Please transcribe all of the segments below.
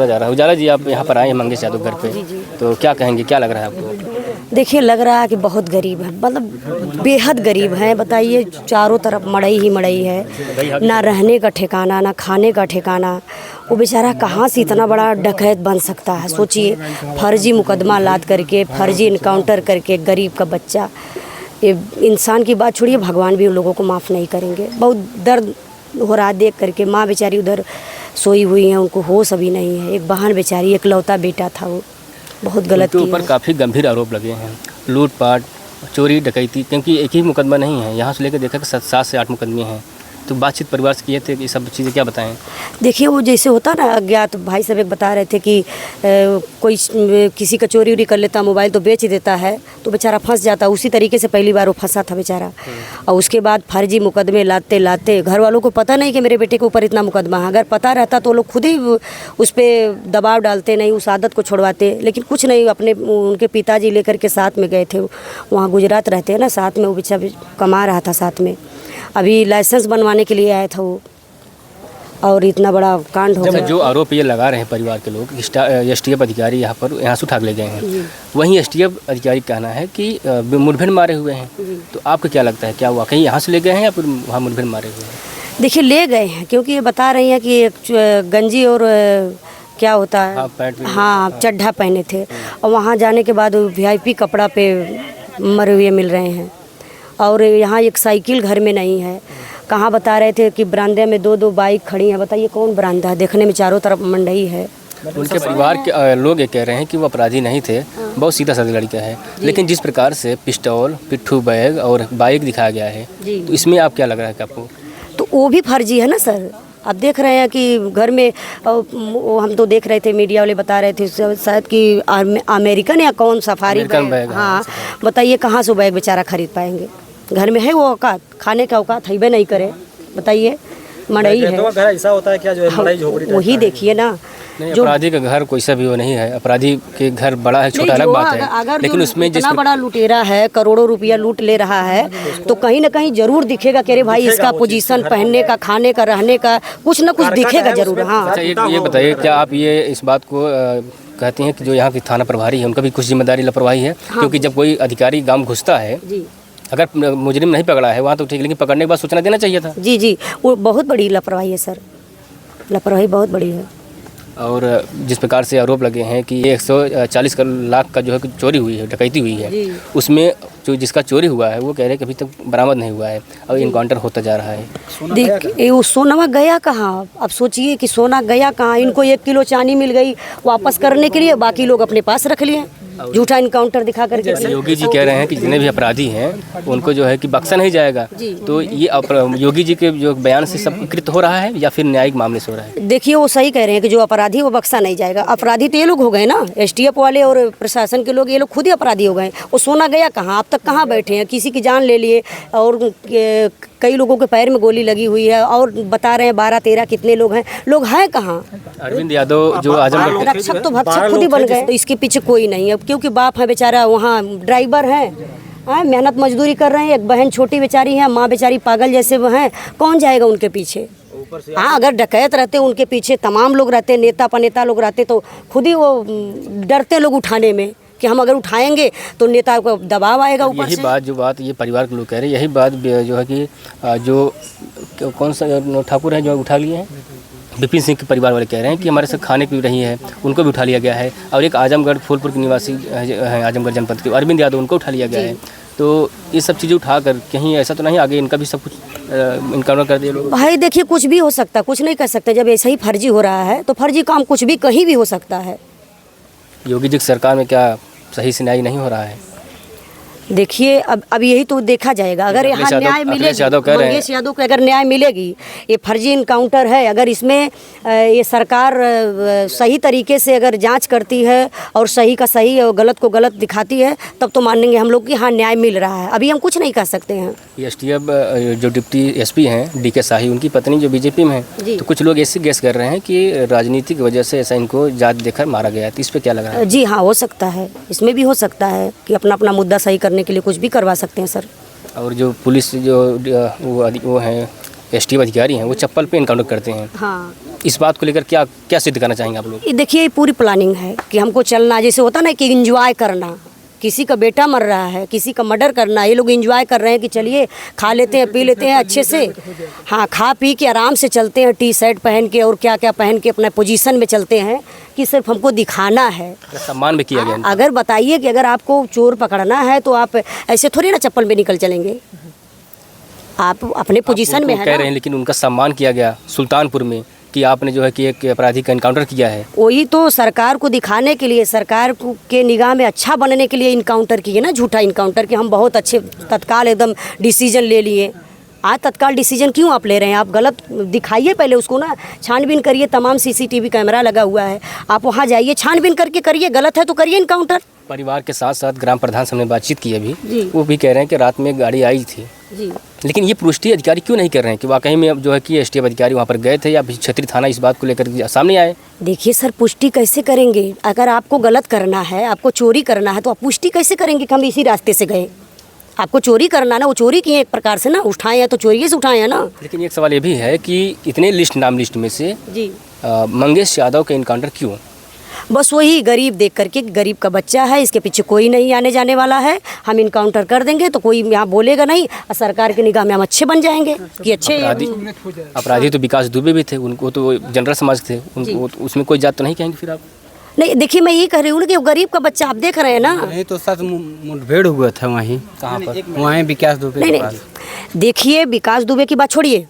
जा रहा है। उजाला जी, आप यहाँ पर आए हैं मंगेश यादव घर पे, तो क्या कहेंगे, क्या लग रहा है आपको? देखिए, लग रहा है कि बहुत गरीब है, मतलब बेहद गरीब है। बताइए, चारों तरफ मड़ई ही मड़ई है, ना रहने का ठिकाना, ना खाने का ठिकाना। वो बेचारा कहाँ से इतना बड़ा डकैत बन सकता है? सोचिए, फर्जी मुकदमा लाद करके, फर्जी इनकाउंटर करके गरीब का बच्चा। ये इंसान की बात छोड़िए, भगवान भी उन लोगों को माफ़ नहीं करेंगे। बहुत दर्द हो रहा देख करके। माँ बेचारी उधर सोई हुई है, उनको होश अभी नहीं है। एक बहन बेचारी, इकलौता बेटा था, वो बहुत गलत किया। ऊपर काफ़ी गंभीर आरोप लगे हैं, लूटपाट, चोरी, डकैती, क्योंकि एक ही मुकदमा नहीं है। यहाँ से लेकर देखा कि 7 से 8 मुकदमे हैं। तो बातचीत परिवार से किए थे कि ये सब चीज़ें, क्या बताएं? देखिए, वो जैसे होता ना अज्ञात, भाई सब एक बता रहे थे कि कोई किसी का चोरी उरी कर लेता, मोबाइल तो बेच देता है, तो बेचारा फंस जाता। उसी तरीके से पहली बार वो फंसा था बेचारा। और उसके बाद फर्जी मुकदमे लाते लाते घर वालों को पता नहीं कि मेरे बेटे के ऊपर इतना मुकदमा है। अगर पता रहता तो लोग खुद ही उस पर दबाव डालते, नहीं उस आदत को छुड़वाते। लेकिन कुछ नहीं, अपने उनके पिताजी लेकर के साथ में गए थे। वहाँ गुजरात रहते हैं ना, साथ में वो बेचारा कमा रहा था साथ में। अभी लाइसेंस बनवाने के लिए आया था वो, और इतना बड़ा कांड हो गया। जो आरोप ये लगा रहे हैं परिवार के लोग, एसटीएफ अधिकारी यहाँ से उठा के ले गए हैं, वहीं एसटीएफ अधिकारी कहना है कि मुठभेड़ मारे हुए हैं। तो आपको क्या लगता है, क्या वाकई यहाँ से ले गए हैं या फिर वहाँ मुठभेड़ मारे हुए हैं? देखिए, ले गए हैं, क्योंकि ये बता रही हैं कि एक गंजी और क्या होता है, हाँ, चड्ढा पहने थे। और वहाँ जाने के बाद VIP कपड़ा पे मरे हुए मिल रहे हैं। और यहाँ एक साइकिल घर में नहीं है। कहाँ बता रहे थे कि बरामदे में 2-2 बाइक खड़ी हैं। बताइए कौन बरामदा है? देखने में चारों तरफ मंडई है। उनके परिवार के लोग ये कह रहे हैं कि वो अपराधी नहीं थे, बहुत सीधा साधा लड़का है। लेकिन जिस प्रकार से पिस्टल, पिट्ठू बैग और बाइक दिखाया गया है, तो इसमें आप क्या लग रहा है कि आपको? तो वो भी फर्जी है ना सर। आप देख रहे हैं कि घर में हम तो देख रहे थे, मीडिया वाले बता रहे थे शायद कि अमेरिकन या कौन सफारी बैग। हाँ, बताइए कहाँ से बैग बेचारा खरीद पाएंगे? घर में है वो औकात? खाने का औकात है भी नहीं करे? बताइए, मड़ई है। ऐसा होता है क्या जो है, वही देखिए ना, जो अपराधी का घर कोई सा भी वो नहीं है। अपराधी के घर बड़ा है छोटा अलग बात है, लेकिन उसमें इतना बड़ा लुटेरा है, करोड़ों रुपया लूट ले रहा है, तो कहीं ना कहीं जरूर दिखेगा कि अरे भाई, इसका पोजीशन, पहनने का, खाने का, रहने का, कुछ ना कुछ दिखेगा जरूर। हाँ, अच्छा, ये बताइए, क्या आप ये इस बात को कहती हैं कि जो यहाँ की थाना प्रभारी है उनका भी कुछ जिम्मेदारी, लापरवाही है? क्योंकि जब कोई अधिकारी गाँव घुसता है, अगर मुजरिम नहीं पकड़ा है वहाँ तो ठीक, लेकिन पकड़ने के बाद सूचना देना चाहिए था। जी, वो बहुत बड़ी लापरवाही है सर, लापरवाही बहुत बड़ी है। और जिस प्रकार से आरोप लगे हैं कि 140 लाख का जो है चोरी हुई है, डकैती हुई है, उसमें जो जिसका चोरी हुआ है वो कह रहे हैं कि अभी तक बरामद नहीं हुआ है और इनकाउंटर होता जा रहा है। देखिए, वो सोना गया कहाँ? अब सोचिए कि सोना गया कहाँ। इनको 1 किलो चांदी मिल गई वापस करने के लिए, बाकी लोग अपने पास रख लिए झूठा इनकाउंटर दिखा करके। योगी जी कह रहे हैं कि जितने भी अपराधी हैं उनको जो है कि बख्शा नहीं जाएगा। तो ये योगी जी के जो बयान से सब कृत हो रहा है या फिर न्यायिक मामले से हो रहा है? देखिए, वो सही कह रहे हैं कि जो अपराधी वो बख्शा नहीं जाएगा। अपराधी तो ये लोग हो गए ना, एसटीएफ वाले और प्रशासन के लोग, ये लोग खुद ही अपराधी हो गए। वो सोना गया कहाँ? अब तक कहाँ बैठे हैं? किसी की जान ले लिए, और कई लोगों के पैर में गोली लगी हुई है, और बता रहे हैं 12-13 कितने लोग हैं कहाँ? अरविंद यादव जो आजमगढ़ रक्षक तो भक्षक खुद ही बन गए। तो इसके पीछे कोई नहीं है, क्योंकि बाप है बेचारा, वहाँ ड्राइवर है, मेहनत मजदूरी कर रहे हैं। एक बहन छोटी बेचारी है, माँ बेचारी पागल जैसे वो हैं, कौन जाएगा उनके पीछे? हाँ, अगर डकैत रहते उनके पीछे तमाम लोग रहते, नेता पनेता लोग रहते, तो खुद ही वो डरते लोग उठाने में कि हम अगर उठाएंगे तो नेता को दबाव आएगा ऊपर से। यही बात ये परिवार के लोग कह रहे हैं। यही बात जो है कि जो कौन सा ठाकुर है जो उठा लिए हैं, विपिन सिंह के परिवार वाले कह रहे हैं कि हमारे साथ खाने पी रही है, उनको भी उठा लिया गया है। और एक आजमगढ़ फूलपुर के निवासी हैं, आजमगढ़ जनपद के अरविंद यादव, उनको उठा लिया गया है। तो ये सब चीज़ें उठा कर कहीं ऐसा तो नहीं आगे इनका भी सब कुछ इनकाउंटर कर दिए लोग? भाई देखिए, कुछ भी हो सकता, कुछ नहीं कर सकते। जब ऐसा ही फर्जी हो रहा है तो फर्जी काम कुछ भी कहीं भी हो सकता है। योगी जी की सरकार में क्या सही से न्याय नहीं हो रहा है? देखिए, अब यही तो देखा जाएगा। अगर यहाँ न्याय मिलेगी, मंगेश यादव को अगर न्याय मिलेगी, ये फर्जी इनकाउंटर है, अगर इसमें ये सरकार सही तरीके से अगर जांच करती है और सही का सही और गलत को गलत दिखाती है, तब तो मानेंगे हम लोग कि हाँ, न्याय मिल रहा है। अभी हम कुछ नहीं कर सकते हैं। एसटीएफ जो डिप्टी एसपी हैं DK शाही, उनकी पत्नी जो बीजेपी में है, तो कुछ लोग ऐसे गेस कर रहे हैं कि राजनीति की वजह से ऐसा इनको जात देकर मारा गया है। तो इस पर क्या लग रहा है? जी हाँ, हो सकता है, इसमें भी हो सकता है कि अपना अपना मुद्दा सही करने के लिए कुछ भी करवा सकते हैं सर। और जो पुलिस जो वो हैं एसटीएफ अधिकारी हैं, वो चप्पल पे इनकाउंटर करते हैं। हाँ, इस बात को लेकर क्या क्या सिद्ध करना चाहेंगे आप लोग? ये देखिए, ये पूरी प्लानिंग है कि हमको चलना, जैसे होता ना कि एंजॉय करना, किसी का बेटा मर रहा है, किसी का मर्डर करना, ये लोग एंजॉय कर रहे हैं कि चलिए खा लेते हैं, पी लेते हैं अच्छे से, हाँ, खा पी के आराम से चलते हैं, टी शर्ट पहन के और क्या क्या पहन के अपना पोजीशन में चलते हैं कि सिर्फ हमको दिखाना है। सम्मान भी किया गया है। अगर बताइए कि अगर आपको चोर पकड़ना है तो आप ऐसे थोड़ी ना चप्पल में निकल चलेंगे, आप अपने पोजीशन में है कह ना। रहे हैं, लेकिन उनका सम्मान किया गया सुल्तानपुर में कि आपने जो है कि एक अपराधी का इनकाउंटर किया है। वही तो सरकार को दिखाने के लिए, सरकार के निगाह में अच्छा बनने के लिए इनकाउंटर किए ना, झूठा इनकाउंटर कि हम बहुत अच्छे तत्काल एकदम डिसीजन ले लिए। आज तत्काल डिसीजन क्यों आप ले रहे हैं? आप गलत दिखाइए, पहले उसको ना छानबीन करिए, तमाम सीसीटीवी कैमरा लगा हुआ है, आप वहाँ जाइए, छानबीन करके करिए, गलत है तो करिए इनकाउंटर। परिवार के साथ साथ ग्राम प्रधान से हमने बातचीत की अभी, जी। वो भी कह रहे हैं कि रात में गाड़ी आई थी, जी, लेकिन ये पुष्टि अधिकारी क्यों नहीं कर रहे हैं कि वाकई में अब जो है कि एसटीएफ अधिकारी वहाँ पर गए थे या क्षेत्रीय थाना इस बात को लेकर सामने आए? देखिए सर, पुष्टि कैसे करेंगे? अगर आपको गलत करना है, आपको चोरी करना है, तो आप पुष्टि कैसे करेंगे कि हम इसी रास्ते से गए? आपको चोरी करना ना, वो चोरी किए एक प्रकार से ना, उठाए हैं तो चोरी से उठाए हैं ना। लेकिन एक सवाल ये भी है कि इतने नाम लिस्ट में से जी, मंगेश यादव का इनकाउंटर क्यों? बस वही गरीब देख करके, गरीब का बच्चा है, इसके पीछे कोई नहीं आने जाने वाला है, हम इनकाउंटर कर देंगे तो कोई यहाँ बोलेगा नहीं, और सरकार की निगाह में हम अच्छे बन जाएंगे कि अच्छे। अपराधी तो विकास दुबे भी थे, उनको तो जनरल समाज थे, उनको तो उसमें कोई जात तो नहीं कहेंगे फिर आप? नहीं, देखिए मैं यही कह रही हूँ कि वो गरीब का बच्चा, आप देख रहे हैं ना। नहीं तो साथ मुठभेड़ हुआ था वहीं। कहाँ पर? वहीं विकास दुबे नहीं के नहीं, पास। देखिए विकास दुबे की बात छोड़िए,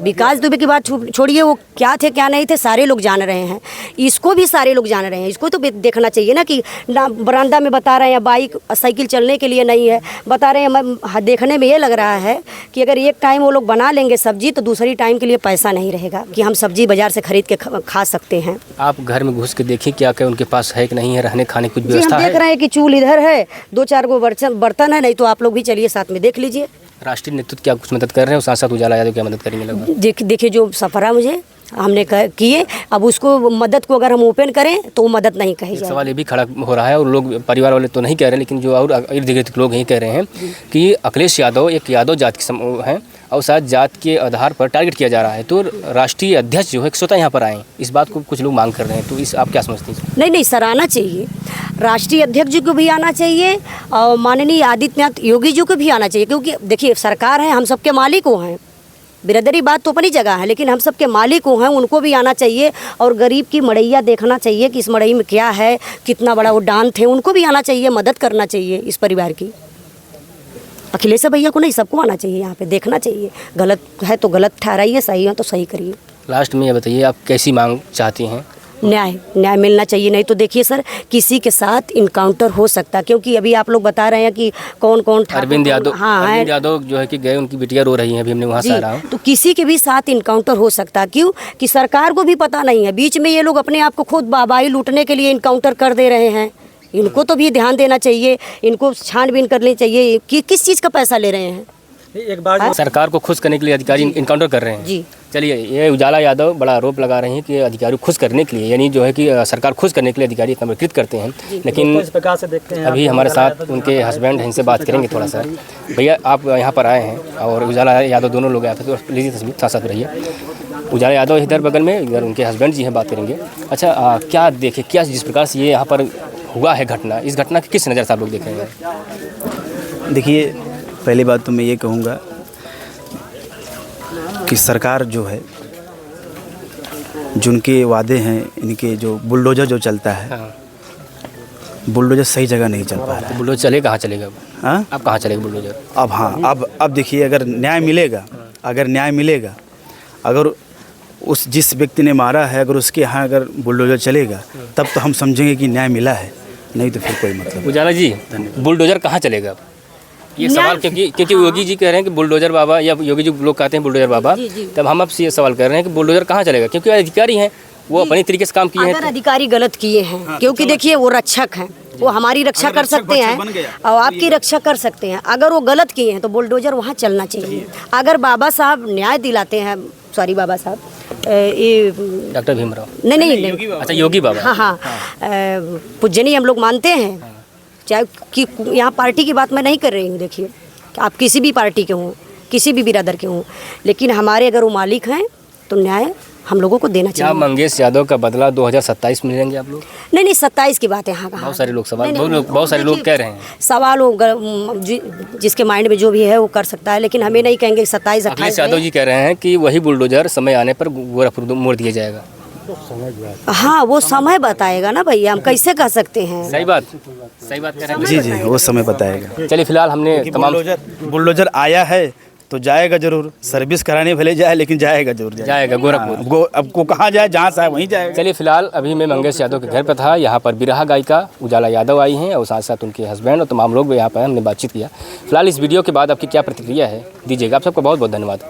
विकास दुबे की बात छोड़िए, वो क्या थे क्या नहीं थे सारे लोग जान रहे हैं, इसको भी सारे लोग जान रहे हैं। इसको तो देखना चाहिए ना कि ना बरामदा में बता रहे हैं बाइक साइकिल चलने के लिए नहीं है, बता रहे हैं। देखने में ये लग रहा है कि अगर एक टाइम वो लोग बना लेंगे सब्जी तो दूसरी टाइम के लिए पैसा नहीं रहेगा कि हम सब्जी बाजार से खरीद के खा सकते हैं। आप घर में घुस के देखिए क्या क्या उनके पास है कि नहीं है, रहने खाने की कुछ जी, व्यवस्था हम है? देख रहे हैं कि चूल इधर है, 2-4 गो बर्तन है, नहीं तो आप लोग भी चलिए साथ में देख लीजिए। राष्ट्रीय नेतृत्व क्या कुछ मदद कर रहे हैं, साथ साथ उजाला यादव क्या मदद करेंगे लगभग? देखिए जो सफरा मुझे हमने किए, अब उसको मदद को अगर हम ओपन करें तो वो मदद नहीं कही एक जाए। सवाल ये भी खड़ा हो रहा है और लोग परिवार वाले तो नहीं कह रहे, लेकिन जो और इर्द गिर्द लोग यही कह रहे हैं कि अखिलेश यादव एक यादव जात के समूह हैं और शायद जात के आधार पर टारगेट किया जा रहा है, तो राष्ट्रीय अध्यक्ष जो है स्वतः यहाँ पर आए, इस बात को कुछ लोग मांग कर रहे हैं, तो इस आप क्या समझते हैं? नहीं, सर आना चाहिए, राष्ट्रीय अध्यक्ष जी को भी आना चाहिए और माननीय आदित्यनाथ योगी जी को भी आना चाहिए, क्योंकि देखिए सरकार है, हम सबके मालिक वो हैं, बिरादरी बात तो अपनी जगह है, लेकिन हम सबके मालिक वो हैं, उनको भी आना चाहिए और गरीब की मड़ैया देखना चाहिए कि इस मड़ई में क्या है, कितना बड़ा वो डांत है, उनको भी आना चाहिए, मदद करना चाहिए इस परिवार की। अखिलेश भैया को नहीं, सबको आना चाहिए, यहाँ पे देखना चाहिए, गलत है तो गलत ठहराइए, सही है तो सही करिए। लास्ट में ये बताइए आप कैसी मांग चाहती हैं? न्याय मिलना चाहिए, नहीं तो देखिए सर किसी के साथ इनकाउंटर हो सकता, क्योंकि अभी आप लोग बता रहे हैं कि कौन कौन अरविंद यादव, हाँ अरविंद यादव जो है कि गए, उनकी बिटिया रो रही हैं, अभी हमने वहाँ से आ रहा हूँ। तो किसी के भी साथ इनकाउंटर हो सकता, क्यों कि सरकार को भी पता नहीं है, बीच में ये लोग अपने आप को खुद बाबाई लूटने के लिए इनकाउंटर कर दे रहे हैं। इनको तो भी ध्यान देना चाहिए, इनको छानबीन करनी चाहिए कि किस चीज़ का पैसा ले रहे हैं। एक बार सरकार को खुश करने के लिए अधिकारी इनकाउंटर कर रहे हैं जी। चलिए, ये उजाला यादव बड़ा आरोप लगा रहे हैं कि अधिकारी खुश करने के लिए, यानी जो है कि सरकार खुश करने के लिए अधिकारी तमकीद करते हैं, लेकिन इस प्रकार से देखते हैं। अभी हमारे साथ उनके हस्बैंड हैं, इनसे बात करेंगे थोड़ा सा। भैया आप यहाँ पर आए हैं और उजाला यादव दोनों लोग आए थे, तो लीजिए तस्वीर, साथ साथ रहिए। उजाला यादव इधर बगल में, इधर उनके हस्बैंड जी हैं, बात करेंगे। अच्छा, क्या देखे, क्या जिस प्रकार से ये यहाँ पर हुआ है घटना, इस घटना की किस नज़र से आप लोग देख रहे हैं? देखिए, पहली बात तो मैं ये कहूँगा कि सरकार जो है, जिनके वादे हैं, इनके जो बुलडोजर जो चलता है, हाँ। बुलडोजर सही जगह नहीं चल पा रहा है। बुलडोजर चले कहाँ चलेगा? हाँ, अब कहाँ चलेगा बुलडोजर? अब हाँ, अब देखिए, अगर न्याय मिलेगा, अगर उस जिस व्यक्ति ने मारा है, अगर उसके यहाँ अगर बुलडोजर चलेगा, तब तो हम समझेंगे कि न्याय मिला है, नहीं तो फिर कोई मतलब। उजाला जी, बुलडोजर कहाँ चलेगा? ये सवाल, क्योंकि योगी जी कह रहे हैं कि बुलडोजर बाबा, या योगी जी लोग कहते हैं बुलडोजर बाबा, तब हम आपसे ये सवाल कर रहे हैं कि बुलडोजर कहाँ चलेगा, क्योंकि अधिकारी हैं, वो अपने तरीके से काम किए हैं। अगर अधिकारी गलत किए हैं, क्योंकि देखिए वो रक्षक हैं, वो हमारी रक्षा कर सकते हैं और आपकी रक्षा कर सकते हैं। अगर वो गलत किए हैं तो बुलडोजर वहाँ चलना चाहिए। अगर बाबा साहब न्याय दिलाते हैं, सॉरी बाबा साहब, ये डॉक्टर भीमराव, नहीं, अच्छा योगी बाबा, हाँ, पूजनीय हम लोग मानते हैं, चाहे कि यहाँ पार्टी की बात मैं नहीं कर रही हूँ। देखिए, आप किसी भी पार्टी के हों, किसी भी बिरादर के हों, लेकिन हमारे अगर वो मालिक हैं तो न्याय हम लोगों को देना क्या चाहिए। मंगेश यादव का बदला 2027 में लेंगे आप लोग? नहीं 27 की बात है। हाँ बहुत सारे लोग सवाल, नहीं, बहुत सारे लोग देखिए, कह रहे हैं। सवाल वो जिसके माइंड में जो भी है वो कर सकता है, लेकिन हमें नहीं कहेंगे 27 अखिलेश 28 यादव जी कह रहे हैं कि वही बुलडोजर समय आने पर गोरखपुर मोड़ दिया जाएगा। हाँ वो समय बताएगा ना भैया, हम कैसे कह सकते हैं। सही बात कह रहे हैं। जी जी वो समय बताएगा। चलिए फिलहाल हमने तमाम बुलडोजर आया है तो जाएगा जरूर, सर्विस कराने भले जाए लेकिन जाएगा जरूर, जाएगा गोरखपुर। हाँ, अब को कहाँ जाए, जहाँ से आए वहीं जाएगा। चलिए फिलहाल अभी मैं मंगेश यादव के घर पर था। यहाँ पर बिरहा गायिका उजाला यादव आई हैं और साथ साथ उनके हस्बैंड और तमाम लोग भी यहाँ पर हमने बातचीत किया। फिलहाल इस वीडियो के बाद आपकी क्या प्रतिक्रिया है दीजिएगा। आप सबका बहुत बहुत धन्यवाद।